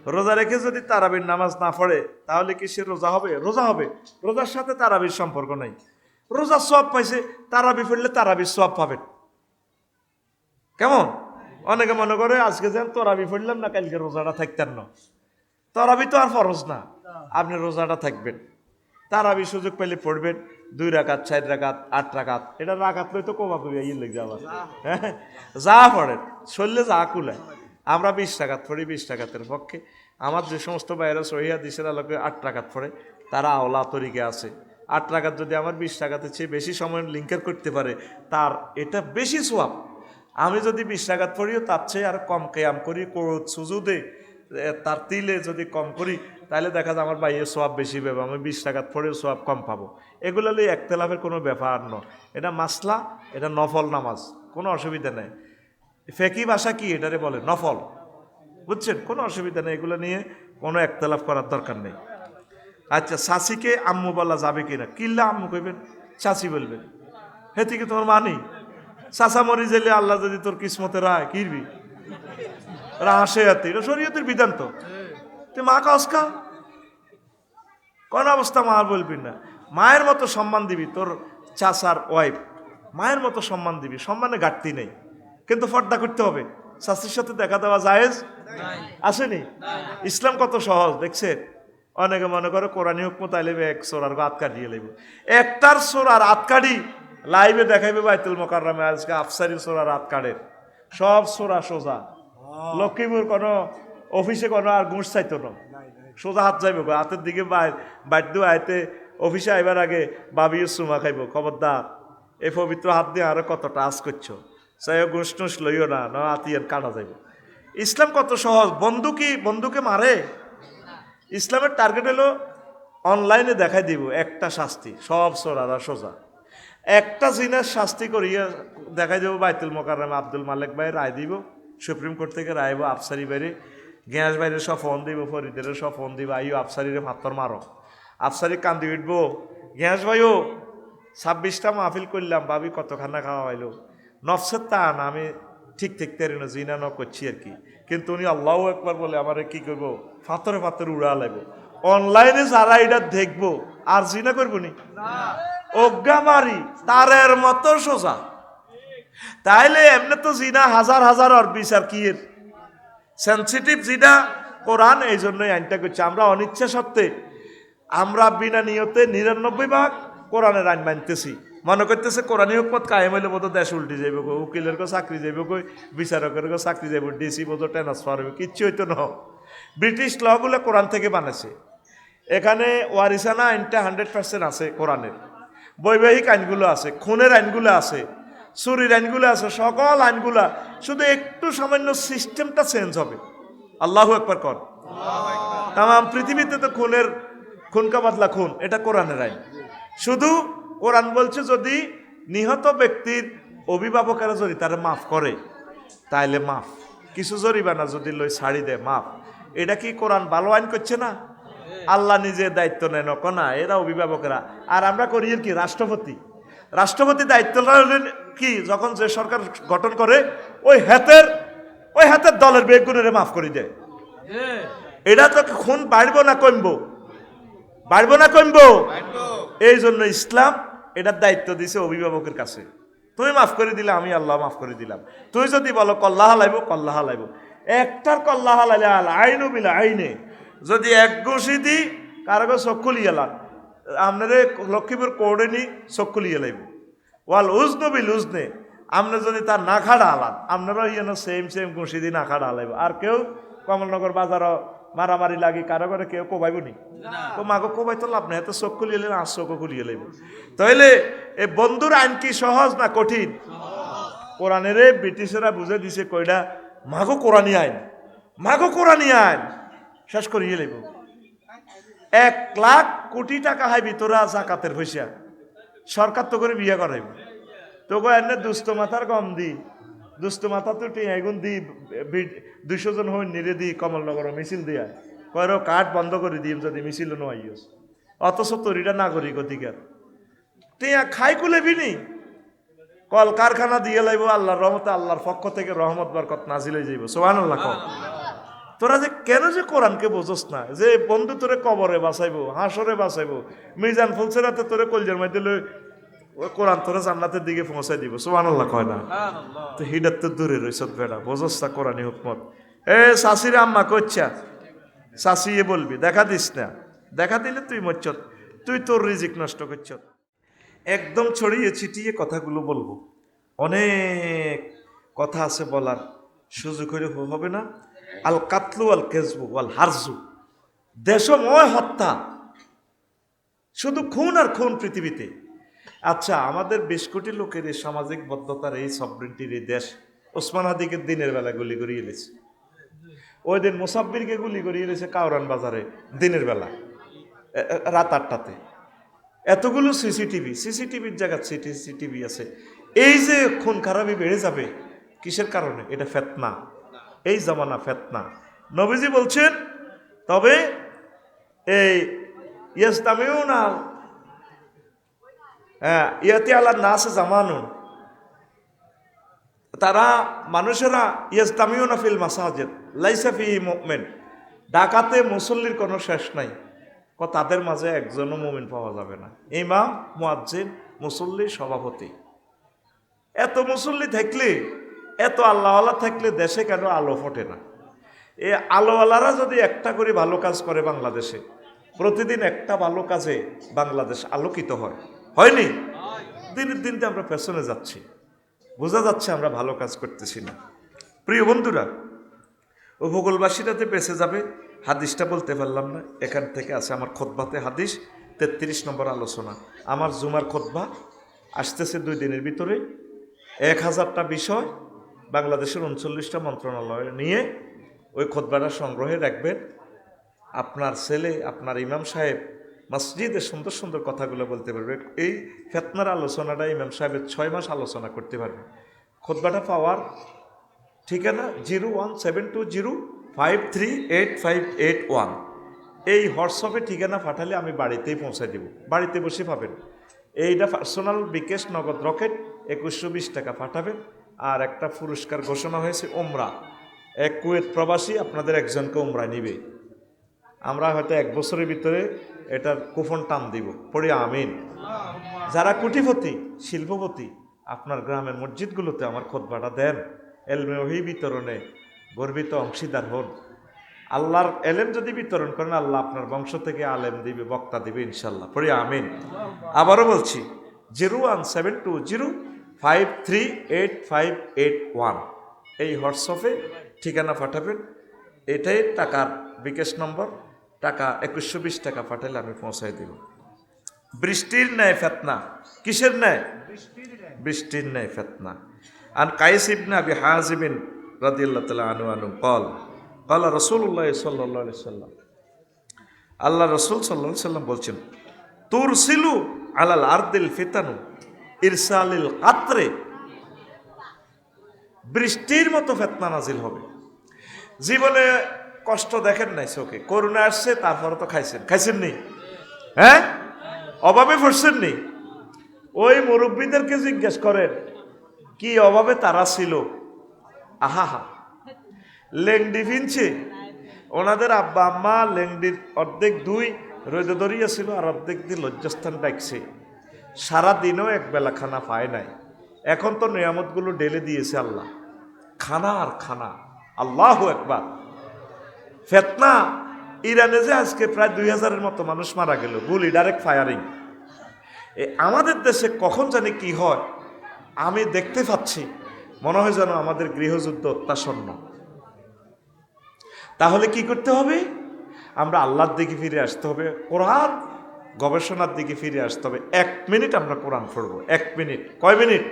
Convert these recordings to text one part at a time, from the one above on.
রোজা রেখে যদি তারাবির নামাজ না পড়ে তাহলে কি সে রোজা হবে? রোজা হবে, রোজার সাথে তারাবির সম্পর্ক নাই। রোজার সওয়াব পাইছে, তারাবি পড়লে তারাবির সওয়াব পাবেন। কেমন? অনেকে মনে করে আজকে যেন তরাবি পড়লাম না, কালকে রোজাটা থাকতেন না। তরাবি তো আর ফরজ না, আপনি রোজাটা থাকবেন। তারাবি সুযোগ পেলে পড়বেন, 2 রাকাত, 4 রাকাত, 8 রাকাত। এটা রাকাত লই তো কমা করি ইয়ে লেগে আবার, হ্যাঁ, যা পড়েন শরীরে যা কুলায়। আমরা 20 রাকাত পড়ি, 20 রাকাতের পক্ষে। আমার যে সমস্ত বাইরে সহিয়া দিশের আলোকে 8 রাকাত পড়ে, তারা আওলা তরিকে আছে। 8 রাকাত যদি আমার 20 রাকাতের চেয়ে বেশি সময় লিঙ্কের করতে পারে, তার এটা বেশি সোয়াব। আমি যদি 20 রাকাত পড়িও তার চেয়ে আর কম কেয়াম করি, কোরআন সুজুদে তার তিলে যদি কম করি, তাহলে দেখা যায় আমার বাইয়ের সোয়াব বেশি পাবো, আমি 20 রাকাত পড়েও সোয়াব কম পাবো। এগুলো নিয়ে একতলাফের কোনো ব্যাপার নয়, এটা মাসলা, এটা নফল নামাজ, কোনো অসুবিধা নেই। ফেকি ভাষা কি এটারে বলে? নফল, বুঝছেন? কোনো অসুবিধা নেই, এগুলো নিয়ে কোনো একতলাফ করার দরকার নেই। আচ্ছা, চাষিকে আম্মু বলা যাবে কিনা? কিল্লা আম্মু কইবেন, চাষি বলবেন, হে থেকে তোমার মানি চাষা মরি জেলে আল্লাহ যদি তোর কিসমতে রায় কিরবি আসে, এটা শরীয়তের বিধান। তো তুই মা কাজকা কোন অবস্থা মা বলবি না। মায়ের মতো সম্মান দিবি, তোর চাচার ওয়াইফ মায়ের মতো সম্মান দিবি, সম্মানে ঘাটতি নেই। কিন্তু পর্দা করতে হবে, শাস্তির সাথে দেখা দেওয়া জায়েজ আসেনি। ইসলাম কত সহজ দেখছেন। অনেকে মনে করে কোরআনী হুকম তাইলে এক সোরার হাত কাটিয়ে লাগবে, একটার সোরার হাত কাটি লাইভে দেখাইবে বাইতুল মোকাররমে। আজকে আফসারি সোরার হাত কাটে, সব সোরা সোজা। লক্ষ্মীপুর কোনো অফিসে কোনো আর ঘুষ চাইতো না, সোজা হাত যাইব হাতের দিকে বাধ্য আইতে অফিসে আইবার আগে বাবিও চুমা খাইব। খবরদার, এই পবিত্র হাত দিয়ে আরো কত টাচ করছো, চাই ঘুষ টুস লইও না, না আতিয়ান কাটা যাইব। ইসলাম কত সহজ। বন্ধু কি বন্ধুকে মারে? ইসলামের টার্গেট হলো অনলাইনে দেখাই দিব একটা শাস্তি, সব সোরারা সোজা। একটা জিনের শাস্তি করিয়া দেখাই দেবো বাইতুল মোকাররমে, আব্দুল মালিক ভাই রায় দিব, সুপ্রিম কোর্ট থেকে রায় হইব আফসারি বাইরে, গ্যাস বাইরে সব ফোন দিব, ফরিদের সব ফোন দিব, আইও আফসারিরে ফাত্তর মারো। আফসারি কান্দি উঠবো, গ্যাস ভাইও 26টা মাহফিল করলাম, ভাবি কতখানা খাওয়া হইলো, নফসের তা না আমি ঠিক থাকতে পারি না, জিনা ন করছি আর কি। কিন্তু উনি আল্লাহু একবার বলে আমারে কি করবো, ফাতরে ফাতরে উড়া লাগবো। অনলাইনে যারা এটা দেখবো আর জিনা করবো নি, অজ্ঞা মারি তারের মতো সোজা। তাইলে এমনি তো জিনা হাজার হাজার আর বিচার কি এর সেন্সিটিভ জিনা কোরআন এই জন্যই আইনটা করছে। আমরা অনিচ্ছা সত্ত্বে, আমরা বিনা নিয়তে 99 ভাগ কোরআনের আইন মানতেছি, মনে করতেছে কোরআনী হুকমত কায়েম হইলে বোধ দেশ উল্টে যাইব, উকিলের কেউ চাকরি যাইব, কই বিচারকের কেউ চাকরি যাইব, ডিসি বোধ ট্রান্সফার হইব, কিচ্ছু হইতো না। ব্রিটিশ লগুলো কোরআন থেকে বানাইছে। এখানে ওয়ারিসানা আইনটা 100% আছে কোরআনের, বৈবাহিক আইনগুলো আছে, খুনের আইনগুলো আছে, চুরির আইনগুলো আছে, সকল আইনগুলা, শুধু একটু সামান্য সিস্টেমটা চেঞ্জ হবে। আল্লাহু আকবার কর। তাম পৃথিবীতে তো খুনকা বাদলা খুন, এটা কোরআনের আইন। শুধু কোরআন বলছে যদি নিহত ব্যক্তির অভিভাবকেরা যদি তারা মাফ করে তাইলে মাফ, কিছু জরিমানা যদি লই ছাড়ি দেয় মাফ। এটা কি কোরআন ভালো আইন করছে না? আল্লাহ নিজে দায়িত্ব নেন না, এরা অভিভাবকেরা। আর আমরা করি কি, রাষ্ট্রপতি দায়িত্ব কি, যখন যে সরকার গঠন করে ওই হাতের দলের বেগুনের মাফ করে দেয়। এটা তো খুন বাড়বো না কমবো, বাড়বো না কমবো। এই জন্য ইসলাম এটার দায়িত্ব দিছে অভিভাবকের কাছে। তুমি মাফ করে দিলে আমি আল্লাহ মাফ করে দিলাম। তুই যদি বলো কল্লা হালাইব, কল্লা হালাইব। একটার কল্লা হালাইলে আইনু বিলা আইনে, যদি এক ঘুষি দি কারো চক্ষু লিয়ে লাগ, আপনারে লক্ষ্মীপুর কোর্টে নি চক্ষু লিয়ে লাইব। ওয়াল উজনু বিল উজনে, আপনি যদি তার না খাড়া হালান, আপনারা ইয়েন সেম ঘুষি দি না খাড়া হালাইব। আর কেউ কমলনগর বাজার মারামারি লাগি কারো করে কেউ কোবাইব নি, তো মাগো কোবাই তো লাভ নাই, এত চোখ খুলিয়ে আর চোখও খুলিয়ে লাইব। তাইলে এই বন্ধুর আইন কি সহজ না কঠিন? কোরআনের ব্রিটিশেরা বুঝে দিছে কইটা মাগো কোরআনী আইন, মাগো কোরআনী আইন, শেষ করিয়ে লাইব। 1 লাখ কোটি টাকা হাইবি তোরা জাকাতের পয়সা, সরকার তো করে বিয়ে করাইব, তোকে এনে দুস্থ মাথার গম দি, দুস্থ মাথা তো টিগুন দি 200 জন হইন নিরে দি কমলনগর মিছিল দিয়া কয়রো কাঠ বন্ধ করে দিম যদি মিছিল নইস, অথচ তরিটা নাগরিক অধিকার টিয়া খাই কুলে বিনি কল কারখানা দিয়ে লাইব। আল্লাহর রহমতে, আল্লাহর পক্ষ থেকে রহমত বরকত নাজিল হয়ে যাইব। সুবহানাল্লাহ। তোরা যে কেন যে কোরআনকে বোঝস না, যে বন্ধু তোরে কবরে বাঁচাইবো, হাসরে বাঁচাইবো, মিজান ফুলসেরাতে তোরে কলজের মধ্যে লই ওই কোরআন তোরা জান্নাতের দিকে পৌঁছাই দিব, সুবহানাল্লাহ কয় না? তো হিডার তো দূরে রইছ বেড়া, বোঝস না কোরআনী হুকমত। শাশির আম্মা কচ্ছা শাসিয়ে বলবি, দেখা দিস না, দেখা দিলে তুই মরছত, তুই তোর রিজিক নষ্ট করছ। একদম ছড়িয়ে ছিটিয়ে কথাগুলো বলবো, অনেক কথা আছে বলার, সুযোগ হলে হবে না। আল কাতলু আল কেজবু আল হারজু, দেশময় হত্যা, শুধু খুন আর খুন পৃথিবীতে। আচ্ছা, আমাদের 20 কোটি লোকের এই সামাজিক বদ্ধতার এই সবরিনটির এই দেশ, ওসমান হাদিকে দিনের বেলা গুলি করিয়ে এনেছে, ওই দিন মুসাব্বিরকে গুলি করিয়ে এনেছে কাউরান বাজারে দিনের বেলা রাত 8টাতে। এতগুলো সিসিটিভির জায়গা সিসিটিভি আছে। এই যে খুন খারাপি বেড়ে যাবে কিসের কারণে? এটা ফেতনা, এই জামানা ফেতনা। নবীজি বলছেন, তবে এই ইয়াস্তামিউনা ইয়াতি আলা নাস জামানুন, তারা মানুষেরা ইয়াস্তামিউনা ফিল মাসাজিদ লাইসা ফিহি মুমিন, ঢাকাতে মুসল্লির কোনো শেষ নাই, তাদের মাঝে একজনও মুমিন পাওয়া যাবে না। ইমাম, মুয়াজ্জিন, মুসল্লি, সভাপতি, এত মুসল্লি থাকলে, এত আল্লাহওয়ালা থাকলে দেশে কেন আলো ফোটে না? এই আলোওয়ালারা যদি একটা করে ভালো কাজ করে বাংলাদেশে, প্রতিদিন একটা ভালো কাজে বাংলাদেশ আলোকিত হয়, হয়নি? দিনের দিনতে আমরা পেছনে যাচ্ছি, বোঝা যাচ্ছে আমরা ভালো কাজ করতেছি না। প্রিয় বন্ধুরা, উপকূলবাসীরাতে বেঁচে যাবে। হাদিসটা বলতে পারলাম না, এখান থেকে আছে আমার খুতবাতে হাদিস 33 নম্বর আলোচনা। আমার জুমার খুতবা আসতেছে 2 দিনের ভিতরে, 1000টা বিষয় বাংলাদেশের 39টা মন্ত্রণালয় নিয়ে ওই খুতবাটা সংগ্রহে রাখবেন। আপনার ছেলে, আপনার ইমাম সাহেব মসজিদে সুন্দর সুন্দর কথাগুলো বলতে পারবে। এই ফেতনার আলোচনাটা ইমাম সাহেবের 6 মাস আলোচনা করতে পারবে। খুতবাটা পাওয়ার ঠিকানা 01720538581। এই হোয়াটসঅ্যাপে ঠিকানা পাঠালে আমি বাড়িতেই পৌঁছায় দেব, বাড়িতে বসে পাবেন। এইটা পার্সোনাল বিকাশ নগদ রকেট 2120 টাকা পাঠাবেন। আর একটা পুরস্কার ঘোষণা হয়েছে, ওমরা, এক কুয়েত প্রবাসী আপনাদের একজনকে ওমরা নিবে। আমরা হয়তো 1 বছরের ভিতরে এটার কুপন টান দিব, পড়ি আমিন। যারা কোটিপতি, শিল্পপতি, আপনার গ্রামের মসজিদগুলোতে আমার খুতবাটা দেন, এলমে ওহী বিতরণে গর্বিত অংশীদার হন। আল্লাহর এলেম যদি বিতরণ করেন, আল্লাহ আপনার বংশ থেকে আলেম দিবে, বক্তা দিবে ইনশাল্লাহ, পড়ি আমিন। আবারও বলছি, 01720538581 এই হোয়াটসঅ্যাপে ঠিকানা পাঠাবেন। এটাই টাকার বিকাশ নম্বর, টাকা 2120 টাকা পাঠালে আমি পৌঁছাই দেব। বৃষ্টির ন্যায় ফেতনা, কিসের ন্যায়? বৃষ্টির ন্যায় ফেতনা। আন কাইস ইবনে আবি হাজিম রাদিয়াল্লাহু তাআলা আনহু قال قال রাসূলুল্লাহ সাল্লাল্লাহু আলাইহি সাল্লাম, আল্লাহ রাসূল সাল্লাল্লাহু আলাইহি সাল্লাম বলছেন, তুরসিলু আলাল আরদিল ফিতানু ইরসালিল কাতরে, বৃষ্টির মতো ফেতনা নাজিল হবে। জীবনে কষ্ট দেখেন নাই চোখে, করোনা আসছে, তারপরে তো খাইছেন নি? হ্যাঁ, অভাবে পড়ছেন নি? ওই মুরব্বীদেরকে জিজ্ঞেস করেন কি অভাবে তারা ছিল। আহা, লেংডি ফিনছে, ওনাদের আব্বা আম্মা লেংডির অর্ধেক 2 রোদে দরিয়া ছিল, আর অর্ধেক দিয়ে লজ্জাস্থান ডাকছে। সারাদিনও একবেলা খানা পায় নাই। এখন তো নিয়ামতগুলো ঢেলে দিয়েছে আল্লাহ, খানা আর খানা। আল্লাহু আকবার। ফেতনা, ইরানে যে আজকে প্রায় 2000-এর মতো মানুষ মারা গেল, গুলি, ডাইরেক্ট ফায়ারিং। আমাদের দেশে কখন জানি কি হয়, আমি দেখতে পাচ্ছি, মনে হয় যেন আমাদের গৃহযুদ্ধ অত্যাসন্ন। তাহলে কি করতে হবে? আমরা আল্লাহর দিকে ফিরে আসতে হবে, কোরআন গবেষণার দিকে ফিরে আসতে হবে। 1 মিনিট আমরা কোরআন পড়ব, 1 মিনিট। কয় মিনিট?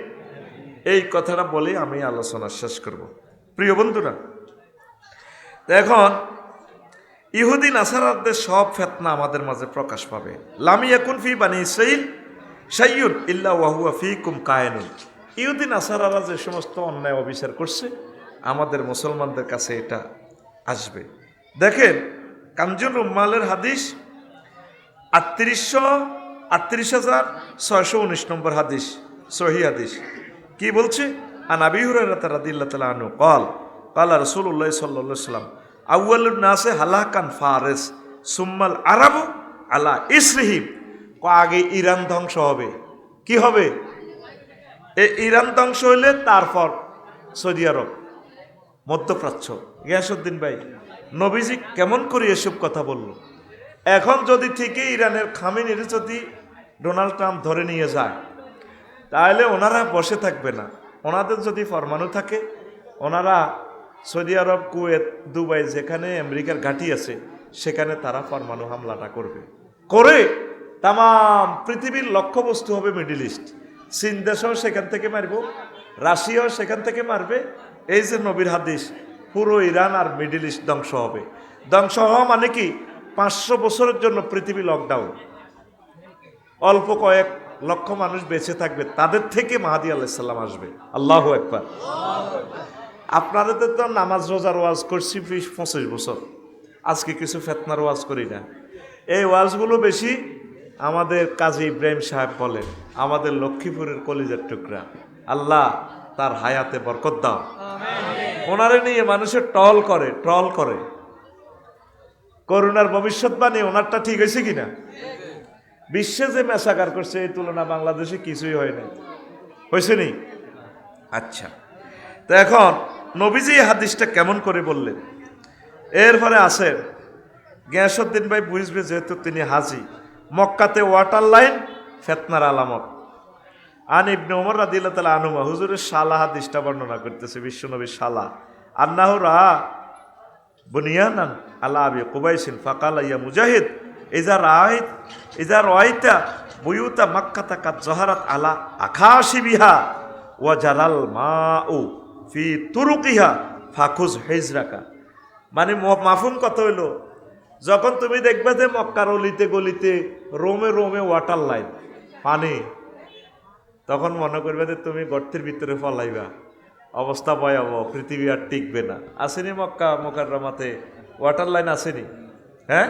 এই কথাটা বলে আমি আলোচনা শেষ করব। প্রিয় বন্ধুরা, এখন ইহুদি নাসারাদের সব ফেতনা আমাদের মাঝে প্রকাশ পাবে। লাম ইয়াকুন ফি বানি ইসরাঈল শাইউন ইল্লা ওয়া হুয়া ফীকুম কায়িনুন। ইহুদি নাসারারা যে সমস্ত অন্যায় অবিচার করছে, আমাদের মুসলমানদের কাছে এটা আসবে। দেখেন, কানজুল উম্মালের হাদিস 38,619 নম্বর হাদিস, সহিহ হাদিস। কি বলছে? আন আবি হুরায়রা রাদিয়াল্লাহু তাআলা আনহু قال قال রাসূলুল্লাহ সাল্লাল্লাহু আলাইহি ওয়াসাল্লাম আউয়ালুন নাসে হালাকান ফারেস সুম্মাল আরাবু আলা ইসরিহিম, আগে ইরান ধ্বংস হবে। কি হবে? এই ইরান ধ্বংস হইলে তারপর সৌদি আরব, মধ্যপ্রাচ্য। গিয়াসউদ্দিন ভাই, নবীজি কেমন করে এসব কথা বলল? এখন যদি ঠিকই ইরানের খামেনির যদি ডোনাল্ড ট্রাম্প ধরে নিয়ে যায়, তাহলে ওনারা বসে থাকবে না। ওনাদের যদি ফরমানো থাকে, ওনারা সৌদি আরব, কুয়েত, দুবাই, যেখানে আমেরিকার ঘাঁটি আছে, সেখানে তারা পরমাণু হামলাটা করবে। করে তাম পৃথিবীর লক্ষ্যবস্তু হবে মিডল ইস্ট। চীন দেশও সেখান থেকে মারব, রাশিয়াও সেখান থেকে মারবে। এই যে নবীর হাদিস, পুরো ইরান আর মিডল ইস্ট ধ্বংস হবে। ধ্বংস হওয়া মানে কি? 500 বছরের জন্য পৃথিবী লকডাউন। অল্প কয়েক লক্ষ মানুষ বেঁচে থাকবে, তাদের থেকে মাহাদি আলাইহিস সালাম আসবে। আল্লাহু আকবার। আপনাদের তো নামাজ রোজার ওয়াজ করছি 20-25 বছর, আজকে কিছু ফেতনার ওয়াজ করি না। এই ওয়াজগুলো বেশি আমাদের কাজী ইব্রাহিম সাহেব বলেন, আমাদের লক্ষ্মীপুরের কলিজার টুকরা, আল্লাহ তার হায়াতে বরকত দাও। ওনারে নিয়ে মানুষের ট্রল করে করোনার ভবিষ্যৎবাণী ওনারটা ঠিক হয়েছে কিনা? বিশ্বে যে মেসাকার করছে, এই তুলনা বাংলাদেশে কিছুই হয় না, হয়েছে নি? আচ্ছা, তো এখন নবীজি এই হাদিসটা কেমন করে বললেন? এরপরে আসেন, গিয়াসউদ্দিন ভাই বুঝবে, যেহেতু তিনি হাজি, মক্কাতে ওয়াটার লাইন ফেতনার আলামত। আন ইবনে ওমর রাদিয়াল্লাহু তাআলা আনহুমা, হুজুরের শালা হাদিসটা বর্ণনা করতেছে, বিশ্বনবীর শালা, আন্নাহু রা বুনিয়ানান আলা আবি কুবাইসিন ফাকালা ইয়া মুজাহিদ ইজা রাআইতা বুয়ুতা মাক্কাতা কাদ যাহারাত আলা আখাশিবিহা ওয়া জারাল মাউ ফি তুরুকিহা ফাখুজ হিজরাকা। মানে মাফহুম কত হইল? যখন তুমি দেখবে যে মক্কার অলিতে গলিতে, রোমে রোমে ওয়াটার লাইন, পানি, তখন মনে করবে যে তুমি গর্তের ভিতরে ফলাইবা, অবস্থা ভয়াবহ, পৃথিবী আর টিকবে না। আসেনি মক্কা মুকাররমাতে ওয়াটার লাইন? আসেনি? হ্যাঁ,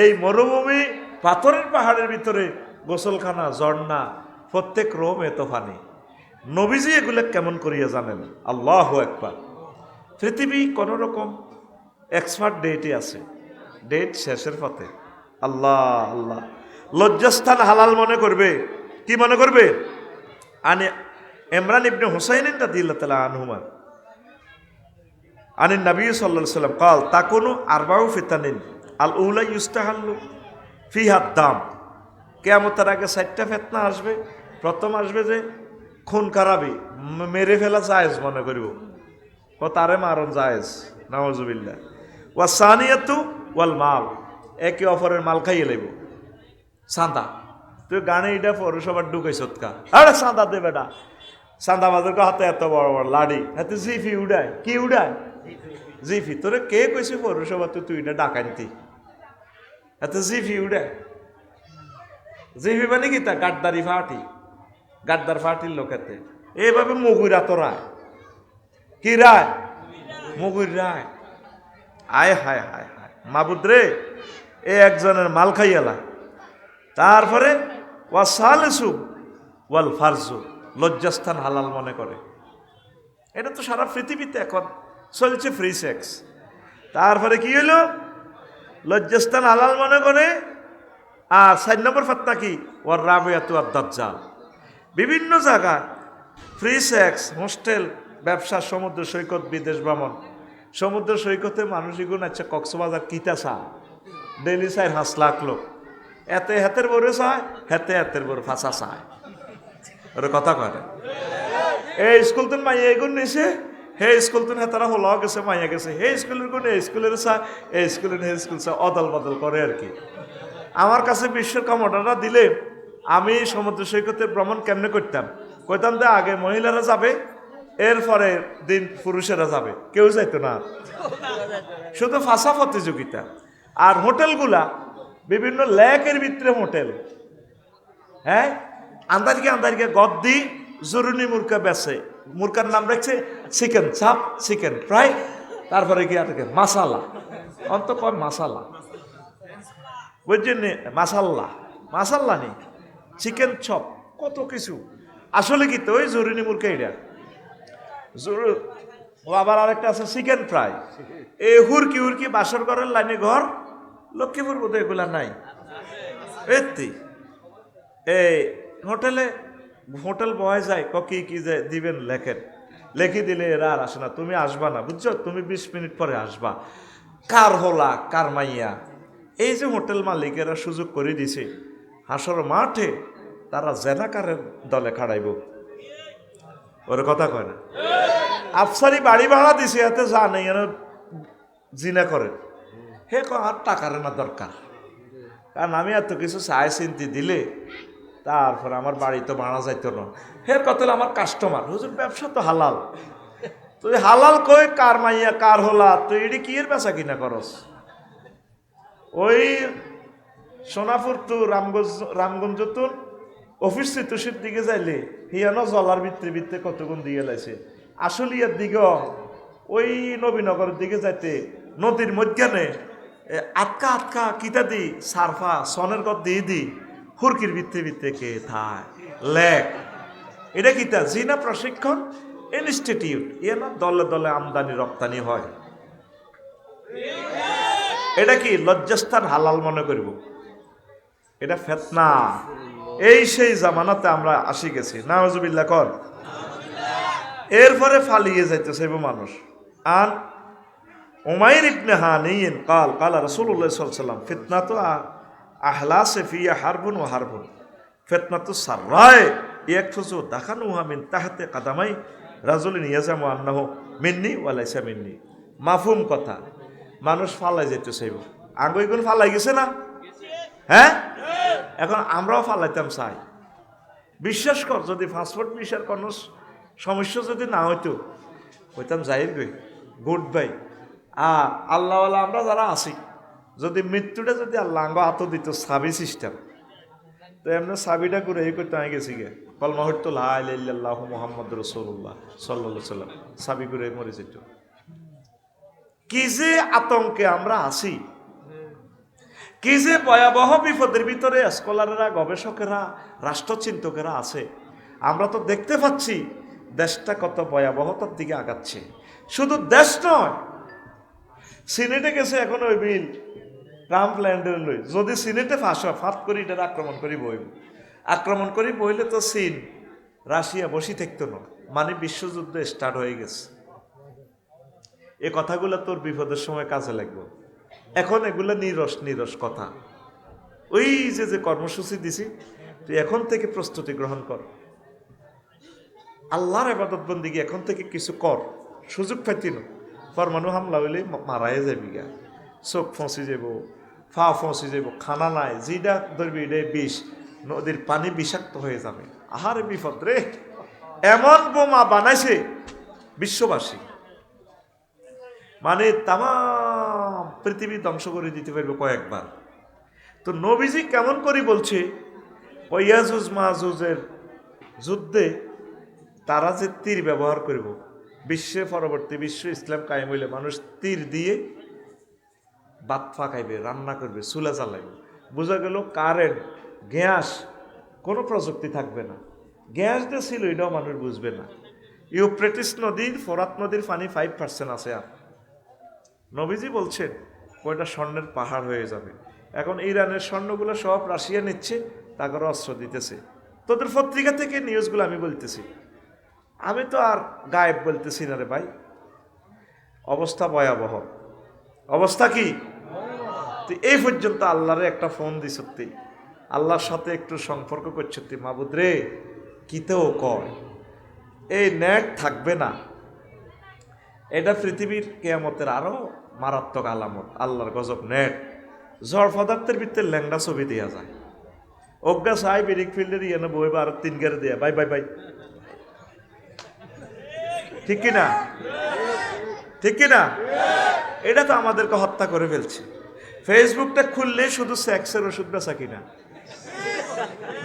এই মরুভূমি, পাথরের পাহাড়ের ভিতরে গোসলখানা, ঝর্ণা, প্রত্যেক রোমে তো পানি। নবীজি এগুলো কেমন করিয়া জানেন? আল্লাহু আকবার। পৃথিবী কোন রকম এক্সপার্ট ডেটে আছে, ডেট শেষের পথে। আল্লাহ আল্লাহ, লজ্জাস্থান হালাল মনে করবে। কি মনে করবে? আনে ইমরান ইবনে হুসাইন রাদিয়াল্লাহু তাআলা আনহুমা আনিন নবী সাল্লাল্লাহু আলাইহি ওয়াসাল্লাম قال তাকুনু আরবাউ ফিতানিন আল উলা ইউস্তাহাল্লু ফিহা দাম। কিয়ামতের আগে 4টা ফিতনা আসবে। প্রথম আসবে যে খুন খারাপি, মেরে ফেলা জায়েজ মনে করিব, ও তারে মারণ জায়েজ, নাউজুবিল্লাহ। ওয়া সানিয়াতু ওয়াল মাল, একে অপরের মাল খাইয়ে লইব। চাঁদা, তুই গানে এটা পৌরসভার ঢুকাইছত কা? আরে চাঁদা দে বেটা। চাঁদা বাজার হাতে এত বড় বড় লাড়ি, হাতে জিফি উড়ায়। কি উড়ায়? জিফি। তোরে কে কইছে পৌরসভা তুই এটা ডাকাইতি? এত জিফি উড়ায়। জিফি মানে কি? তা গাদ্দারি ফাটি, গাদ্দার ফাটির লোকেতে এইভাবে মগুরা তো রায়। কি রায়? মগুর রায়। আয় হায় হায় হায়, মাবুদ রে, এ একজনের মাল খাইয়ালা। তারপরে ওয়া সালিসু ওয়াল ফারজু, লজ্জাস্থান হালাল মনে করে। এটা তো সারা পৃথিবীতে এখন চলছে ফ্রি সেক্স। তারপরে কি হইল? লজ্জাস্থান হালাল মনে করে। আর 4 নম্বর ফতনা কি? ওয়ার রাবিয়াতু আদ দাজ্জাল। বিভিন্ন জায়গায় ফ্রি সেক্স, হোস্টেল, ব্যবসা, সমুদ্র সৈকত, বিদেশ ভ্রমণ। সমুদ্র সৈকতে মানুষই গুণ আছে, কক্সবাজার কিতাসা ডেলি 4-5 লাখ লোক। এতে হাতের বড় চায়, হেতে হাতের বড় ফাঁসা চায়। ওর কথা কয় না। এই স্কুল তুন মাইয়া এগুন নিছে, হে স্কুল তুন হেতারা হল গেছে, মাইয়া গেছে, হে স্কুলের গুণ এই স্কুলের চায়, এই স্কুলের হে স্কুল চায়, অদল বদল করে আর কি। আমার কাছে বিশ্বের অর্ডারটা দিলে আমি সমুদ্র সৈকতে ভ্রমণ কেমনে করতাম? কইতাম যে আগে মহিলারা যাবে, এরপরে দিন পুরুষেরা যাবে, কেউ যাইতো না, শুধু ফাঁসা প্রতিযোগিতা। আর হোটেলগুলা বিভিন্ন লেকের ভিতরে হোটেল, হ্যাঁ, আন্দারিকে গদ্দি জরুরি মুরকা বেছে। মুরকার নাম রাখছে চিকেন চাপ, চিকেন ফ্রাই, তারপরে কি আছে মাসালা, অন্ত কয় মাসালা, বুঝছেন? মাসাল্লা, মাসাল্লা নেই, চিকেন চপ, কত কিছু। আসলে কি তো ওই জরুরি মুরকা, এটা ও আবার আরেকটা আছে চিকেন ফ্রাই। এই হুরকি হুরকি বাসর ঘরের লাইনে ঘর লক্ষ্মীপুর বোধ এগুলা নাই। এত্তি এই হোটেলে হোটেল বয় যায় কি কি যে দিবেন লেখেন, লেখি দিলে এরা আর আসে না। তুমি আসবা না, বুঝছো, তুমি 20 মিনিট পরে আসবা। কার হোলা কার মাইয়া, এই যে হোটেল মালিকেরা সুযোগ করে দিছে, হাসর মাঠে তারা জেনাকারের দলে খাড়াইব। ওর কথা কয় না, আফসারি বাড়ি ভাড়া দিছে, এতে যা নেই এরা জিনা করে। হে আর টাকার না দরকার, কারণ আমি এত কিছু চাই চিন্তি দিলে তারপর আমার বাড়ি তো ভাড়া যাইতো না। হে কত আমার কাস্টমার, হুজুর ব্যবসা তো হালাল, তুই হালাল কই কার মাইয়া কার হোলা, তুই এটি কি এর বেচা কিনা করস? ওই সোনাপুর তো রামগঞ্জ তো অফিস তুষির দিকে যাইলে হিয়ানো জলার ভিতরে ভিতরে কতগুণ দিয়ে লাইছে। আসলে এর দিকে ওই নবীনগরের দিকে যাইতে নদীর মধ্যখানে আটকা আটকা কিতা দি সারফা সনের গদ দিয়ে দি হুরকির ভিতরে ভিতরে কে থায় লেখ। এটা কিতা জিনা প্রশিক্ষণ ইনস্টিটিউট, ইয়ে না দলে দলে আমদানি রপ্তানি হয়। এটা কি লজ্জাস্থান হালাল মনে করব? এটা ফেতনা। এই সেই জামানাতে আমরা আসি গেছি, নাউজুবিল্লাহ কর। এরপরে ফালিয়ে যাইতেছে মানুষ। আর উমাইর ইবনে হানিন কাল কাল রাসূলুল্লাহ সাল্লাল্লাহু আলাইহি ওয়াসাল্লাম ফিতনাতু আহলাসে ফিয়া হারবুন ওয়া হারবুন ফিতনাতু সাররায় ইয়াকফুজু দাখানুহা মিন তাহতে কাদামাই রাজুলিন ইয়াজামু আন্নাহু মিন্নি ওয়া লাইসা মিন্নি। মাফহুম কথা, মানুষ ফালাই যাইতেছে। আগুইগুন ফালাই গেছে না? হ্যাঁ, এখন আমরাও ফালাইতাম চাই। বিশ্বাস কর, যদি পাসপোর্ট ভিসার কোনো সমস্যা যদি না হইতো, হইতাম যাইর গই গুড বাই। আর আল্লাহওয়ালা আমরা যারা আছি, যদি মৃত্যুটা যদি আল্লাহ আঙ্গ হাত দিত সাবি সিস্টেম, তো এমনি সাবিটা করে এই করতে আমি গেছি গে কলমা হইতো লা ইলাহা ইল্লাল্লাহু মুহাম্মাদুর রাসূলুল্লাহ সাল্লাল্লাহু আলাইহি ওয়াসাল্লাম, সাবি করে মরে যেত। কি যে আতঙ্কে আমরা আছি, কি যে ভয়াবহ বিপদের ভিতরে স্কলাররা গবেষকেরা রাষ্ট্রচিন্তকেরা আছে। আমরা তো দেখতে পাচ্ছি দেশটা কত ভয়াবহতার দিকে আগাচ্ছে। শুধু দেশ নয়, সিনেটে গেছে এখন ওই বিল ট্রাম্প ল্যান্ডের লই, যদি সিনেটে ফাঁস করি এটা আক্রমণ করি বইব, আক্রমণ করি বইলে তো চীন রাশিয়া বসি থাকতো না, মানে বিশ্বযুদ্ধ স্টার্ট হয়ে গেছে। এ কথাগুলো তোর বিপদের সময় কাজে লাগবে। এখন এগুলো নিরস নিরস কথা। ওই যে কর্মসূচি দিছি, তুই এখন থেকে প্রস্তুতি গ্রহণ কর, আল্লাহর ইবাদত বন্দিগি এখন থেকে কিছু কর। সুযোগ পাইতিন পরমাণু হামলা হইলে মারাই যাবি গা, চোখ ফসি যাব, ফা ফসি যাব, খানা নাই, যেটা ধরবি এটাই বিষ, নদীর পানি বিষাক্ত হয়ে যাবে। আহারে বিপদ রে, এমন বোমা বানাইছে বিশ্ববাসী, মানে তাম পৃথিবী ধ্বংস করে দিতে পারবে কয়েকবার। তো নবীজি কেমন করে বলছে ওই ইয়াজুজ মাহুজের যুদ্ধে তারা যে তীর ব্যবহার করব, বিশ্বে পরবর্তী বিশ্ব ইসলাম কায়েম হইলে মানুষ তীর দিয়ে বাত ফাঁকাইবে, রান্না করবে, চুলা জ্বালাইবে। বোঝা গেল কারেন্ট গ্যাস কোনো প্রযুক্তি থাকবে না। গ্যাস যে ছিল এটাও মানুষ বুঝবে না। ইউফ্রেটিস নদীর, ফোরাত নদীর পানি 5% আছে। আর নবীজি বলছেন ওইটা স্বর্ণের পাহাড় হয়ে যাবে। এখন ইরানের স্বর্ণগুলো সব রাশিয়া নিচ্ছে, তাকে অস্ত্র দিতেছে। তোদের পত্রিকা থেকে নিউজগুলো আমি বলতেছি, আমি তো আর গায়েব বলতেছি না রে ভাই। অবস্থা ভয়াবহ। অবস্থা কি? তুই এই পর্যন্ত আল্লাহরে একটা ফোন দিস, সত্যি আল্লাহর সাথে একটু সম্পর্ক করছ, তুই মাবুদ রে কিতেও কয় এই নেট থাকবে না। এটা পৃথিবীর কেয়ামতের আরো মারাত্মক আলামত। আল্লাহর গজব নেট, ঝড় পদার্থের ভিতরে ল্যাংড়া ছবি দেওয়া যায়। অজ্ঞা সাহেব এরিক ফিল্ডের ইয়ে বই বা আরো 3 গেড়ে দেয়া বাই বাই বাই, ঠিক কিনা? ঠিক কিনা? এটা তো আমাদেরকে হত্যা করে ফেলছে। ফেসবুকটা খুললে শুধু সেক্সের ওষুধ বেচা কিনা।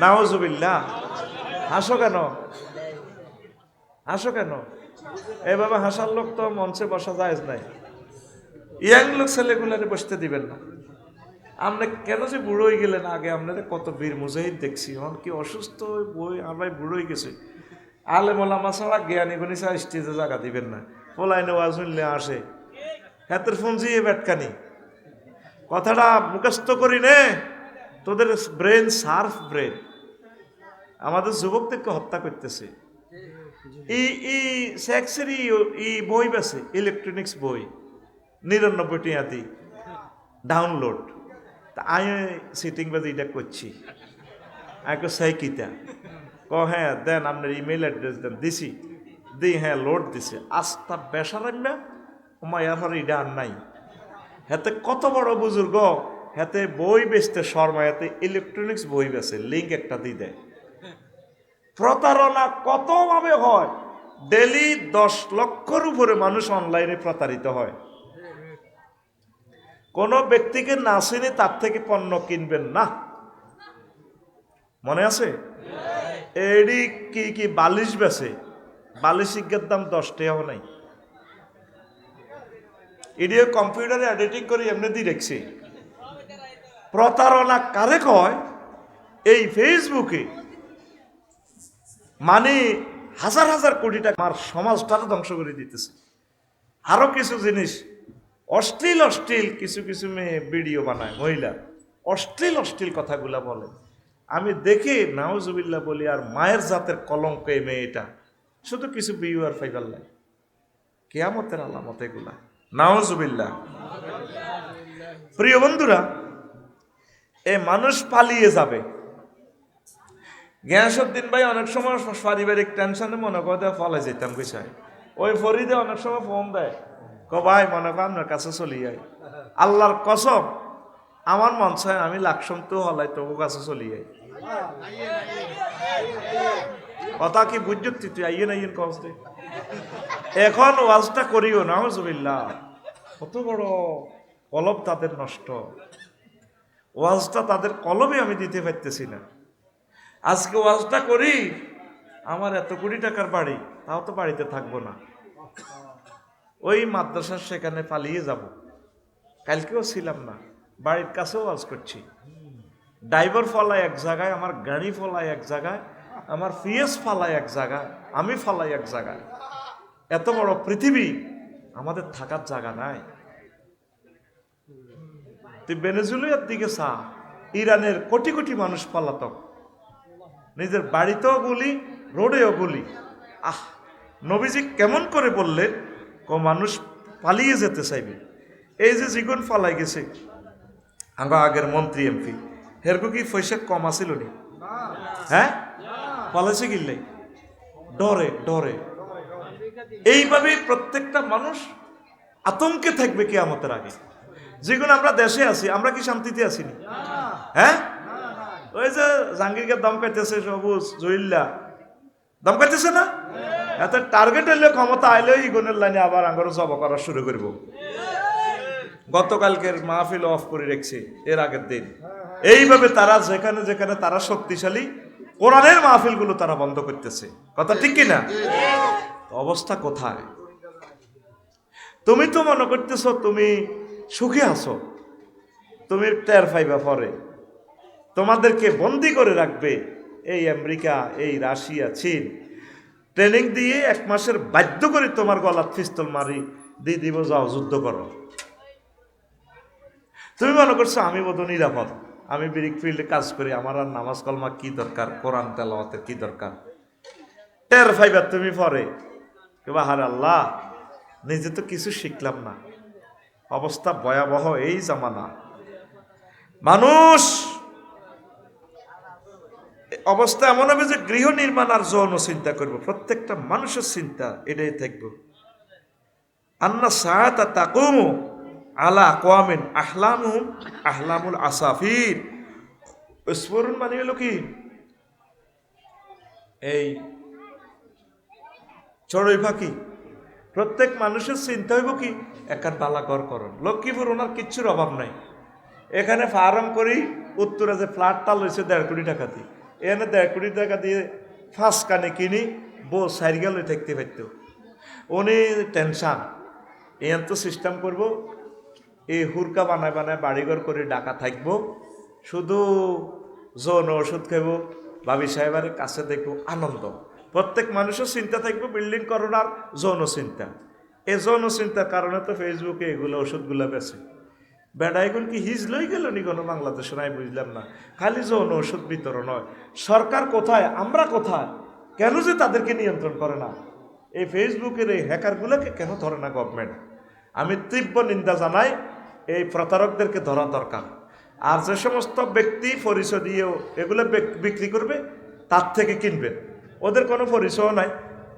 নাউজুবিল্লাহ। হাসো কেন? হাসো কেন? এভাবে হাসার লোক তো মঞ্চে বসা যায় নাই। ইয়াং লোক ছেলেগুলারে বসতে দিবেন না। আমরা কেন যে বুড়ো হয়ে গেলেন, আগে আপনাদের কত বীর মুজাহিদ দেখছি, এখন কি অসুস্থ বই আমরা বুড়ো হয়ে গেছি। আলেম ওলামা ছাড়া জ্ঞানী গুণী ছাড়া স্টেজে জায়গা দিবেন না। পোলাইনে ওয়াজ শুনলে আসে, হাতের ফুঞ্জি ব্যাটকানি, কথাটা মুখস্থ করি নে, তোদের ব্রেন সার্ফ ব্রেন। আমাদের যুবকদেরকে হত্যা করতেছে। সেক্সের বই বেছে, ইলেকট্রনিক্স বই 99 টিয়াতি ডাউনলোড। তা আমি সিটিং বাজে এটা করছি, আমি সেই কিতা হ্যাঁ দেন আপনার ইমেল অ্যাড্রেস দেন, দিছি হ্যাঁ লোড দিছে। আস্তা বেসারাম্যা আমার এটা আর নাই। হাতে কত বড় বুজুর্গ, হাতে বই বেচতে শর্মা, হাতে ইলেকট্রনিক্স বই বেছে, লিঙ্ক একটা দিয়ে দেয়। প্রতারণা কত ভাবে হয়, ডেলি 10 লক্ষর উপরে মানুষ অনলাইনে প্রতারিত হয়। কোন ব্যক্তিকে না চিনে তার থেকে পণ্য কিনবেন না, মনে আছে? এডি কি বালিশ বেছে, বালিশ শিক্ষার দাম 10 টাকাও নাই। এডিও কম্পিউটারে এডিটিং করে এমনি দিয়ে রেখছি। প্রতারণা কারে কয়? এই ফেসবুকে মানে হাজার হাজার কোটি টাকা আমার সমাজটা ধ্বংস করে দিতেছে। আরো কিছু জিনিস অশ্লীল কিছু কিছু মেয়ে ভিডিও বানায়, মহিলা অশ্লীল কথাগুলা বলে। আমি দেখে নাউজুবিল্লাহ বলি, আর মায়ের জাতের কলঙ্ক এই মেয়েটা, শুধু কিছু ভিউয়ার ফাইবার লাগে, কিয়ামতের আলামত এগুলা, নাউজুবিল্লাহ। প্রিয় বন্ধুরা, এ মানুষ পালিয়ে যাবে। গিয়াসউদ্দিন ভাই অনেক সময় পারিবারিক টেনশনে মনে করে ফলে যেতাম বিষয়, ওই ফরিদে অনেক সময় ফোন দেয়, ভাই মনে কর আপনার কাছে চলি যাই। আল্লাহর কসম, আমার মন চায় আমি লাকসম তো হলাই তবু কাছে চলি যাই। কথা কি বুঝছি? তুই আইয়েন কষ্ট এখন ওয়াজটা করিও না, হুজুবিল্লাহ। কত বড় কলব তাদের নষ্ট, ওয়াজটা তাদের কলবে আমি দিতে পারতেছি না। আজকে ওয়াজটা করি, আমার এত কোটি টাকার বাড়ি, তাও তো বাড়িতে থাকবো না, ওই মাদ্রাসার সেখানে পালিয়ে যাব। কালকেও ছিলাম না, বাড়ির কাছেও ওয়াজ করছি। ড্রাইভার ফলায় এক জায়গায়, আমার গাড়ি ফলায় এক জায়গায়, আমার পিএস ফালায় এক জায়গায়, আমি ফালাই এক জায়গায়। এত বড় পৃথিবী, আমাদের থাকার জায়গা নাই। তুই ভেনেজুয়েলার দিকে চা, ইরানের কোটি কোটি মানুষ পলাতক, নিজের বাড়িতেও গুলি, রোডেও গুলি। নবীজি কেমন করে বললেন মানুষ পালিয়ে যেতে চাইবে। এই যে জীবন ফালাই গেছে আগের মন্ত্রী এমপি, হেরকো কি পয়সা কম আছিল নি? হ্যাঁ, পালাইছে কিনলে ডরে। এইভাবে প্রত্যেকটা মানুষ আতঙ্কে থাকবে কিয়ামতের আগে। যেগুলো আমরা দেশে আছি, আমরা কি শান্তিতে আসিনি? হ্যাঁ, ওই যে জাহাঙ্গীরকে দম কাটতেছে, সবুজ জহিল্লা দম কাটতেছে না, এত টার্গেট এলে ক্ষমতা আইলে ইগুনের লাইনে আবার আঙ্গর জব করা শুরু করব। গতকালকের মাহফিল অফ করে রেখেছে এর আগের দিন। এইভাবে তারা যেখানে যেখানে তারা শক্তিশালী, কোরআনের মাহফিলগুলো তারা বন্ধ করতেছে। কথা ঠিক কিনা? অবস্থা কোথায়? তুমি তো মনে করতেছো তুমি সুখে আছো, তুমি টের পাইবা পরে। তোমাদেরকে বন্দি করে রাখবে এই আমেরিকা, এই রাশিয়া, চীন, ট্রেনিং দিয়ে 1 মাসের বাধ্য করে তোমার গলার পিস্তল মারি দিয়ে দিব, যাও যুদ্ধ করো। তুমি মনে করছো আমি বোধ নিরাপদ, আমি ব্রিক ফিল্ডে কাজ করি, আমার আর নামাজ কলমা কি দরকার, কোরআন তেলাওয়াতের কি দরকার। টের পাইবা তুমি পরে, হারে আল্লাহ, নিজে তো কিছু শিখলাম না। অবস্থা ভয়াবহ এই জামানা। মানুষ অবস্থা এমন হবে যে গৃহ নির্মাণ আর যৌন চিন্তা করবো, প্রত্যেকটা মানুষের চিন্তা এটাই থাকবো। আন্না সাআতা তাকুমু আলা আকওয়ামিন আহলামুহুম আহলামুল আসাফির। স্ফুরণ মানে হলো কি, এই চড়ুই পাখি। প্রত্যেক মানুষের চিন্তা হইব কি, একার বালাঘর করণ। লক্ষ্মীপুর ওনার কিচ্ছুর অভাব নাই, এখানে ফার্ম করি, উত্তরে যে ফ্ল্যাটটা লইছে 1.5 কোটি টাকা দিয়ে, এখানে 1.5 কোটি টাকা দিয়ে 5 কানে কিনি বউ সাইকেল লই থাকতে পারত। উনি টেনশন, এন তো সিস্টেম করব, এই হুরকা বানায় বাড়িঘর করে ডাকা থাকবো, শুধু যৌন ওষুধ খাইব, ভাবি সাহেবের কাছে দেখবো, আনন্দ। প্রত্যেক মানুষের চিন্তা থাকবে বিল্ডিং করার যৌন চিন্তা। এই যৌন চিন্তার কারণে তো ফেসবুকে এগুলো ওষুধগুলো বেছে। বেড়াইগুল কি হিজ লই গেল নি কোনো বাংলাদেশে? নাই, বুঝলাম না। খালি যৌন ওষুধ বিতরণ হয়। সরকার কোথায়, আমরা কোথায়? কেন যে তাদেরকে নিয়ন্ত্রণ করে না? এই ফেসবুকের এই হ্যাকারগুলোকে কেন ধরে না গভর্নমেন্ট? আমি তীব্র নিন্দা জানাই। এই প্রতারকদেরকে ধরা দরকার। আর যে সমস্ত ব্যক্তি পরিচয় দিয়েও এগুলো বিক্রি করবে, তার থেকে কিনবেন। ওদের কোনো পরিচয় নাই।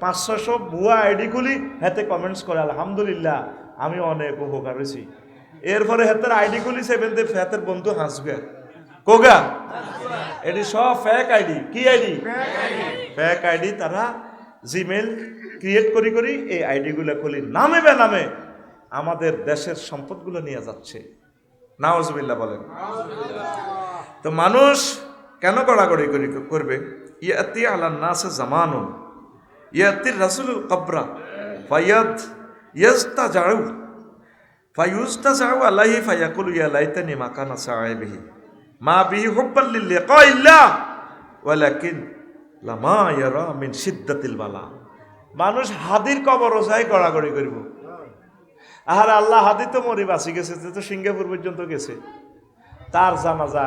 500 ভুয়া আইডিগুলি হাতে কমেন্টস করে আলহামদুলিল্লাহ আমি অনেক উপকার হয়েছি। এরপরে হাতের আইডিগুলি সেভেন দে হাতের বন্ধু হাসবে কোগা, এটি সব ফেক আইডি। কি আইডি? Fake ID. তারা জিমেল ক্রিয়েট করি এই আইডিগুলো খুলি নামে বেনামে আমাদের দেশের সম্পদগুলো নিয়ে যাচ্ছে। নাউজুবিল্লাহ বলেন। তো মানুষ কেন গড়াগড়ি করবে? ইয়াতি আলা নাসে জামানুন ইয়াতির রাসূলুল কবরা ফায়াদ ইয়াস্তাজাউ ফায়ুস্তাজাউ আলাইহি ফায়াকুলু ইয়া লাইতানি মা কানা সাইবিহি মা বিহি হুব্বাল লিল্লাহ ওয়ালাকিন লামা ইয়ারা মিন শিদ্দাতিল বালা। মানুষ হাদির কবরও যায় গড়াগড়ি করব। আর আল্লাহ, হাদি তো মরি বাঁচি গেছে, তো সিঙ্গাপুর পর্যন্ত গেছে, তার জানাজা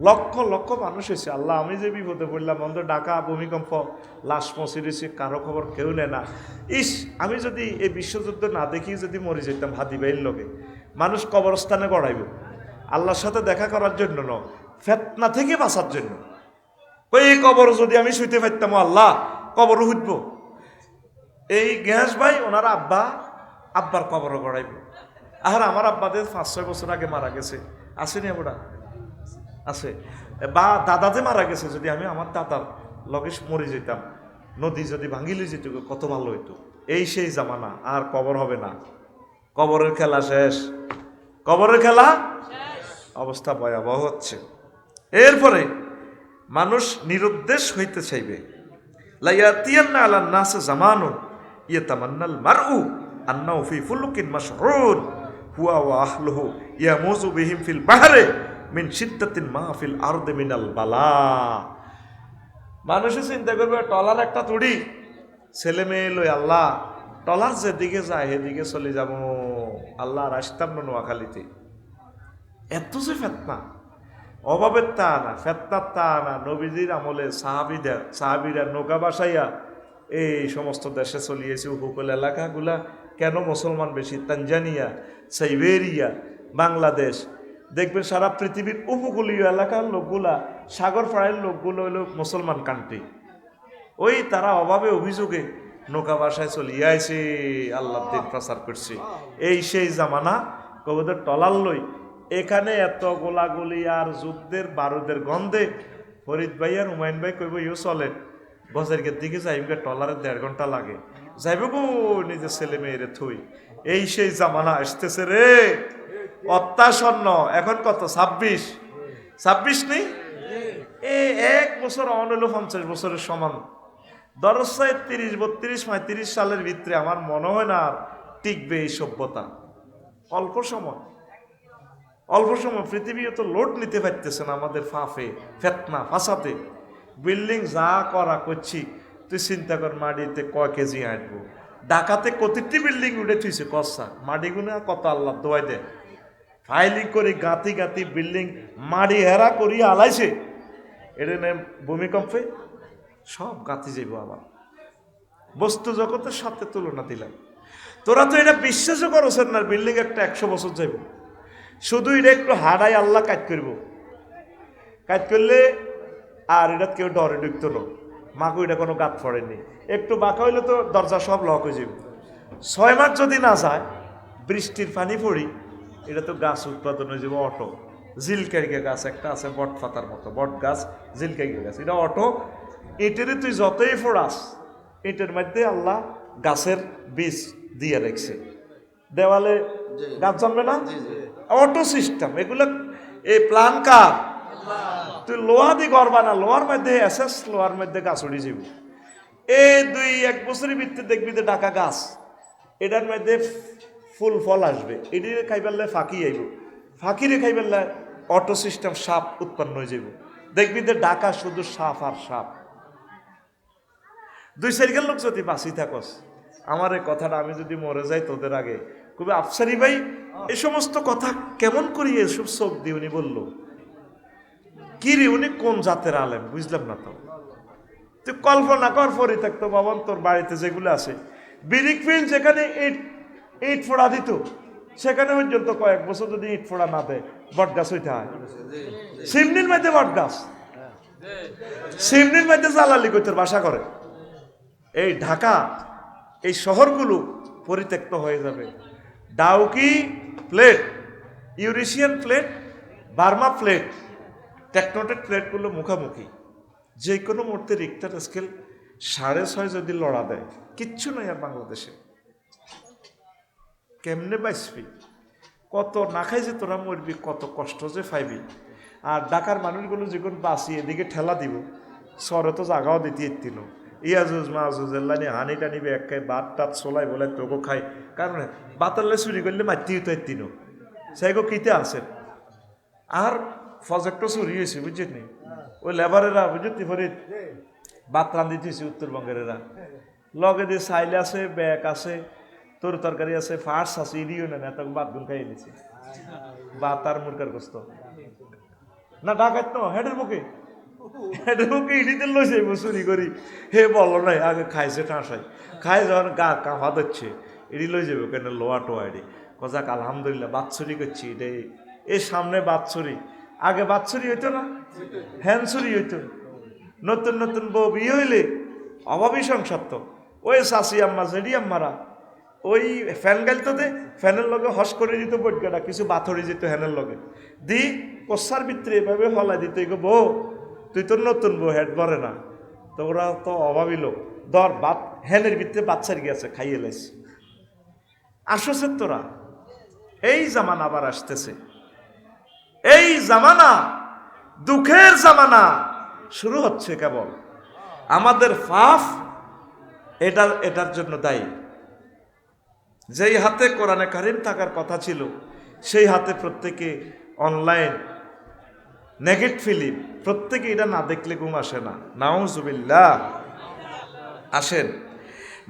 লক্ষ লক্ষ মানুষ হয়েছে। আল্লাহ, আমি যে বিপদে পড়লাম, অন্ত ঢাকা ভূমিকম্প, লাশ পৌঁছে দিয়েছে, কারো খবর কেউ নেয় না। ইস, আমি যদি এই বিশ্বযুদ্ধ না দেখি যদি মরে যেতাম হাদি ভাইয়ের লগে। মানুষ কবরস্থানে গড়াইব আল্লাহর সাথে দেখা করার জন্য ন, ফেতনা থেকে বাঁচার জন্য। এই কবর যদি আমি শুইতে পারতাম, আল্লাহ কবরও হুটব। এই গ্যাস ভাই ওনার আব্বার কবরও গড়াইব। আর আমার আব্বাদের 5-6 বছর আগে মারা গেছে, আসেনি ওটা আছে। বা দাদা যে মারা গেছে, যদি আমি আমার দাদার লগে মরে যেতাম, নদী যদি ভাঙিলে যেত কত ভালো হইতো। এই সেই জামানা, আর কবর হবে না। কবরের খেলা শেষ। কবরের খেলা অবস্থা ভয়াবহ হচ্ছে। এরপরে মানুষ নিরুদ্দেশ হইতে চাইবে। লাইয়াতিয়ান্না আলান নাস জামানুন ইয়াতামান্নাল মারউ আন্নাহু ফি ফুলুকিন মাশহুর হুয়া ওয়া আহলুহু ইয়ামুজু বিহিম ফিল বাহরে মিন শিদ্দাতিন মাহফিল আরদে মিনাল বালা। মানুষে চিন্তা করবে টলার একটা তুড়ি, ছেলে মেয়ে লই আল্লাহ টলার যেদিকে যায় সেদিকে চলে যাব, আল্লাহ আসতাম না নোয়াখালীতে। এত যে ফেতনা, অভাবের তা না, ফেতনার তা না। নবীজির আমলে সাহাবিরা নৌকা বাসাইয়া এই সমস্ত দেশে চলিয়েছে। উপকূল এলাকাগুলা কেন মুসলমান বেশি? তানজানিয়া, সাইবেরিয়া, বাংলাদেশ, দেখবেন সারা পৃথিবীর উপকূলীয় এলাকার লোকগুলা, সাগর পাড়ের লোকগুলো হলো মুসলমান কান্ট্রি। ওই তারা অভাবে অভিযোগে নৌকা বাসায় চলিয়ে আইছে, আল্লাহ দিন প্রচার করছে। এই সেই জামানা, কবুদের টলার লই এখানে এত গোলাগুলি আর যুদ্ধের বারুদের গন্ধে ফরিদ ভাই আর হুমায়ুন ভাই কইব ইউ চলেন বজারের দিকে যাইবে, টলারে 1.5 ঘন্টা লাগে, যাইব গো নিজের ছেলে মেয়েরে থই। এই সেই জামানা আসতেছে রে, অত্যাসন্ন। এখন কত? 26 নেই? এই 1 বছর অনল 50 বছরের সমান। দরসায় 30, 32, 35 সালের ভিতরে আমার মনে হয় না আর টিকবে এই সভ্যতা। অল্প সময় পৃথিবী তো লোড নিতে পারতেছে না আমাদের ফাফে, ফেতনা ফাসাতে। বিল্ডিং যা করা করছি, তুই চিন্তা কর মাটিতে কয় কেজি আঁটবো। ঢাকাতে কতটি বিল্ডিং উঠে থুইছে কসা, মাটিগুলো কত আল্লাহ দোয়াই দেয়। ফাইলিং করে গাঁতি বিল্ডিং মাটি হেরা করিয়া আলাইছে। এটা ভূমিকম্পে সব গাঁতি যাইব। আবার বস্তু জগতের সাথে তুলনা দিলাম। তোরা তো এটা বিশ্বাসও করছেন না, বিল্ডিং একটা 100 বছর যাইব। শুধু এটা একটু হারাই আল্লাহ কাজ করব, কাজ করলে আর এটা কেউ ডরে ঢুকতো না। মাকু এটা কোনো গাত পড়েনি, একটু বাঁকা হইলে তো দরজা সব লক হয়ে যাবে। 6 মাস যদি না যায়, বৃষ্টির পানি পড়ি, এটা তো গাছ উৎপাদন হয়ে যাবে। অটো জিলকাইগা গাছ একটা আছে বট পাতার মতো, বট গাছ, জিলকাইগা গাছ, এটা অটো। এটারে তুই যতই ফোড়াস, এটার মধ্যে আল্লাহ গাছের বীজ দিয়ে রেখেছে। দেওয়ালে গাছ জন্মে না, অটো সিস্টেম এগুলো। এই প্ল্যান কার? তুই লোহা দিয়ে ঘর বানা, লোহার মধ্যে এসেস, লোহার মধ্যে গাছ উড়ে যাব। এই 2-1 বছরের ভিতরে দেখবি যে ঢাকা গাছ, এটার মধ্যে ফুল ফল আসবে। এটিরে খাইবেললে ফাঁকি আইব, ফাঁকিরে খাইবেললে অটো সিস্টেম সাপ উৎপন্ন হয়ে যাব। দেখবি যে ঢাকা শুধু সাপ আর সাপ। 2-4 লোক যদি বাঁচি থাকস, আমার এই কথাটা আমি যদি মরে যাই তোদের আগে কবি আফসারি ভাই এই সমস্ত কথা কেমন করি এসব চোখ দিয়ে উনি বললো কি রে উনি কোন জাতের আলেম বুঝলাম না তো। তুই কল্পনা কর পরিত্যক্ত ভবন তোর বাড়িতে যেগুলো আছে বিরিক ফিল্ড যেখানে ইট ফোড়া দিত সেখানে পর্যন্ত কয়েক বছর যদি ইট ফোড়া না দেয় বট গাছ হইতে হয়। সিমনির মধ্যে বট গাছ, সিমনির মধ্যে জালালি কইতের বাসা করে। এই ঢাকা এই শহরগুলো পরিত্যক্ত হয়ে যাবে। Dauki plate, Eurasian plate, Burma plate, tectonic প্লেটগুলো মুখামুখি, যে কোনো মুহূর্তে রিক্টার স্কেল 6.5 যদি লড়া দেয় কিচ্ছু নয় আর বাংলাদেশে। কেমনে বাঁচবি, কত না খাই যে তোরা মরবি, কত কষ্ট যে পাইবি। আর ঢাকার মানুষগুলো যখন বাঁচি এদিকে ঠেলা দিব সরে তো জাগাও দিতে এতিন ইয়াজুজ মাহুজ এল্লানি হানি টানি এক খাই বাত টাত চলাই বলে তোকে খাই, কারণ বাতাল্লে চুরি করলে মাতি তো এতিন সেগো কিতে আছেন। আর প্রজেক্টও চুরি হয়েছে বুঝছেন, ওই লেবারেরা বুঝতে পারি বাত রান্ধি দিয়েছে উত্তরবঙ্গের এরা, লগে দিয়ে সাইল আছে, ব্যাগ আছে, তোর তরকারি আছে, ফার্স আছে, ইডিও না তখন বাদ গুন খাই এনেছে বা তার মুরকার গোস্ত না ডাকাত তো হেডের মুখে ইডিতে লইছে চুরি করি হে বলো নাই আগে খাইছে ঠাঁসাই খাই যখন গা কাঁপা দিচ্ছে ইডি লই যাবে কেন লোয়া টোয়া এডি কজাক আলহামদুলিল্লাহ বাৎসরি করছি এটা এই সামনে বাৎসরি, আগে বাৎসরি হইতো না হ্যান্সুরি হইতো। নতুন নতুন বউ বিয়ে হইলে অভাবী সংসার তো ওই শাশি আম্মা জেডি আম্মারা ওই ফ্যান গাইতো দে, ফ্যানের লগে হস করে দিত বটগাটা কিছু বাথরি যেত হ্যানের লগে দি কষার ভিতরে এভাবে হলাই দিত গো বউ তুই তো নতুন বউ হেড ভরে না, তো ওরা তো অভাবী লোক ধর বাত হ্যানের ভিতরে বাচ্চার গিয়েছে খাইয়ে লাইছে। আসছে তোরা এই জামানা আবার আসতেছে, এই জামানা দুঃখের জামানা শুরু হচ্ছে। কেবল আমাদের পাপ এটার জন্য দায়ী। যেই হাতে কোরআনে কারিম থাকার কথা ছিল সেই হাতে প্রত্যেকে অনলাইন নেগেট ফিল্ম, প্রত্যেকে এটা না দেখলে ঘুম আসে না। নাউজুবিল্লাহ। আসেন,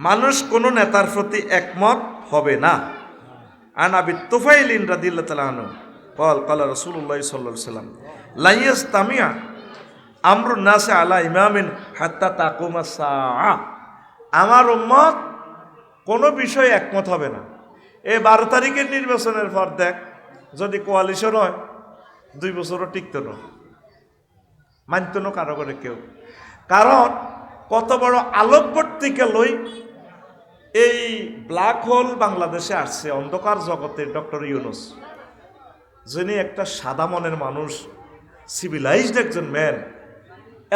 মানুষ কোন নেতার প্রতি একমত হবে না। আন আবি তুফাইল রাদিয়াল্লাহু তাআলা আনহু قال قال رسول الله صلى الله عليه وسلم لا يستمع امر الناس على امام حتى تقوم الساعه। আমার উম্মত কোনো বিষয়ে একমত হবে না। এই 12 তারিখের নির্বাচনের পর দেখ যদি কোয়ালিশন হয় 2 বছরও টিকতো না, মানত না কারো করে কেউ। কারণ কত বড় আলোকবর্তিকা লই এই ব্ল্যাক হোল বাংলাদেশে আসছে অন্ধকার জগতে ডক্টর ইউনুস, যিনি একটা সাদা মনের মানুষ, সিভিলাইজড একজন ম্যান,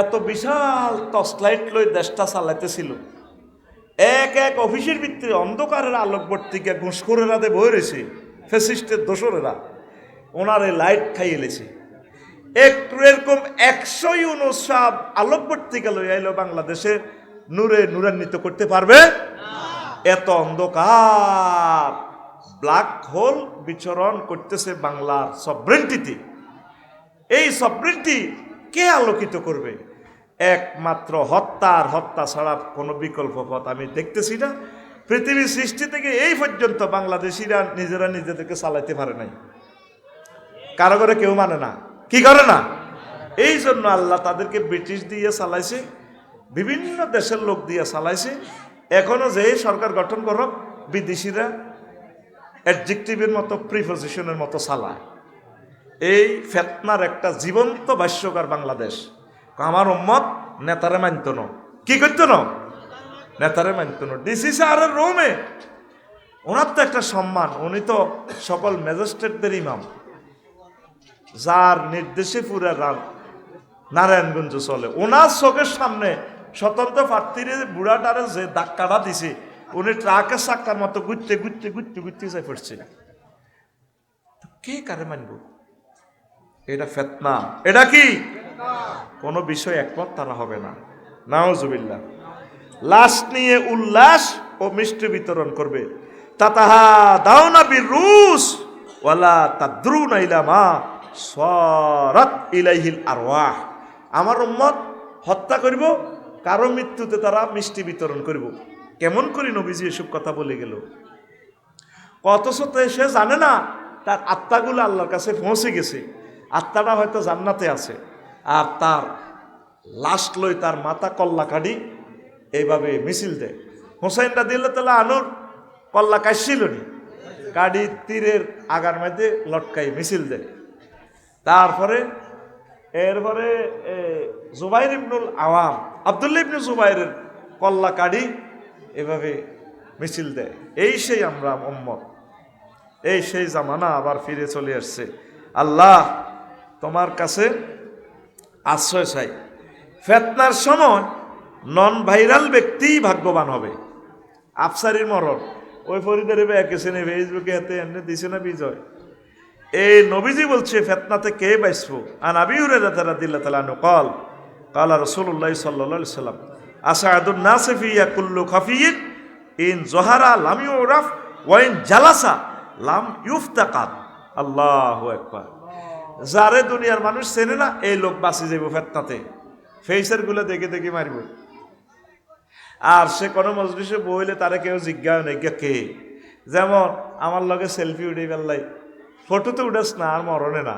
এত বিশাল টর্চলাইট লই দেশটা চালাইতেছিল। এক এক অফিসের ভিতরে অন্ধকারের আলোকবর্তিকা ঘুষখোরেরা দে বয়ে রয়েছে, ফ্যাসিস্টের দোসরেরা ওনার এই লাইট খাইয়ে লেছে। একটু এরকম 100 ইউনুস সাহ আলোকবর্তিকা লই আইলো বাংলাদেশে নূরে নূরান্বিত করতে পারবে? এত অন্ধকার ব্ল্যাক হোল বিচরণ করতেছে বাংলার সভরেন্টিতে। এই সভরেন্টি কে আলোকিত করবে? একমাত্র হত্যা ছাড়া কোনো বিকল্প পথ আমি দেখতেছি না। পৃথিবীর সৃষ্টি থেকে এই পর্যন্ত বাংলাদেশিরা নিজেরা নিজেদেরকে চালাইতে পারে নাই, কারো করে কেউ মানে না, কি করে না। এই জন্য আল্লাহ তাদেরকে ব্রিটিশ দিয়ে চালাইছে, বিভিন্ন দেশের লোক দিয়ে চালাইছে। এখনো যে সরকার গঠন করক বিদেশিরা অ্যাডজেক্টিভের মতো প্রিপোজিশনের মতো চালায়। এই ফেতনার একটা জীবন্ত ভাষ্যকার বাংলাদেশ। আমার উম্মত নেতারে মানত না, কি করত না, নেতারে মানত না। ডিসি স্যারের রুমে ওনার তো একটা সম্মান, উনি তো সকল ম্যাজিস্ট্রেটদের ইমাম, যার নির্দেশে পুরা নারায়ণগঞ্জ চলে। ওনার চোখের সামনে স্বতন্ত্র প্রার্থীর বুড়াটারে যে ধাক্কাটা দিছে, উনি ট্রাকের চাক্কার মতো ঘুরতে ঘুরতে ঘুরতে ঘুরতে যাই পড়ছে। কে কারে মানব? এটা ফেতনা। এটা কি কোনো বিষয় একমত তারা হবে না। নাউজুবিল্লাহ। লাশ নিয়ে উল্লাস ও মিষ্টি বিতরণ করবে। তাতাহা দাওনা বিরুস ওয়ালা তাদরুনা ইলা মা সারাত ইলাইহিল আরওয়াহ। আমার উম্মত হত্যা করব, কারো মৃত্যুতে তারা মিষ্টি বিতরণ করব। কেমন করে নবীজি এসব কথা বলে গেল? অথচ তো সে জানে না তার আত্মাগুলো আল্লাহর কাছে পৌঁছে গেছে, আত্মাটা হয়তো জান্নাতে আছে, আর তার লাস্ট লই তার মাথা কল্লা কাটি এইভাবে মিছিল দেয়। হোসাইন রাদিয়াল্লাহু তাআলা আনুর কল্লা কাশছিল নি, কাডি তীরের আগার মধ্যে লটকাই মিছিল দেয়। তারপরে এরপরে জুবাইর ইবনুল আওয়াম, আব্দুল্লাহ ইবনে জুবাইরের কল্লা কাডি এভাবে মিছিল দেয়। এই সেই আমরা উম্মত, এই সেই জামানা আবার ফিরে চলে আসছে। আল্লাহ তোমার কাছে আশ্রয় চাই। ফেতনার সময় নন ভাইরাল ব্যক্তিই ভাগ্যবান হবে। আফসারির মরণ ওই ফরিদের একেছে নে ফেসবুকে হাতে এমনি দিছে না বিজয়। এই নবীজি বলছে ফেতনাতে কে বাঁচবো? আন আবি হুরায়রা রাদিয়াল্লাহু তাআলা আনহু قال قال রাসূলুল্লাহ সাল্লাল্লাহু আলাইহি ওয়াসাল্লাম আসাদুন নাস ফিয়া কুল্লু খাফিয়িন ইন যহারা লাম ইউরাফ ওয়া ইন জালাসা লাম ইউফতাকাত। আল্লাহু আকবার। যারে দুনিয়ার মানুষ চেনে না এই লোক বাঁচি যাইব ফেতনাতে, ফেসের গুলো দেখে দেখে মারিব। আর সে কোনো মজলিসে বইলে তারা কেউ জিজ্ঞাসা নেই কে, যেমন আমার লগে সেলফি উঠে ফেললাই, ফটোতে উঠাস না আর মরণে না,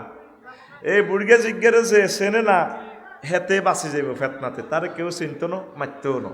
এই বুড়িকে জিজ্ঞাসা যে চেনে না হেতে বাঁচি যাইব ফেতনাতে, তারে কেউ চিনত না মারতেও না।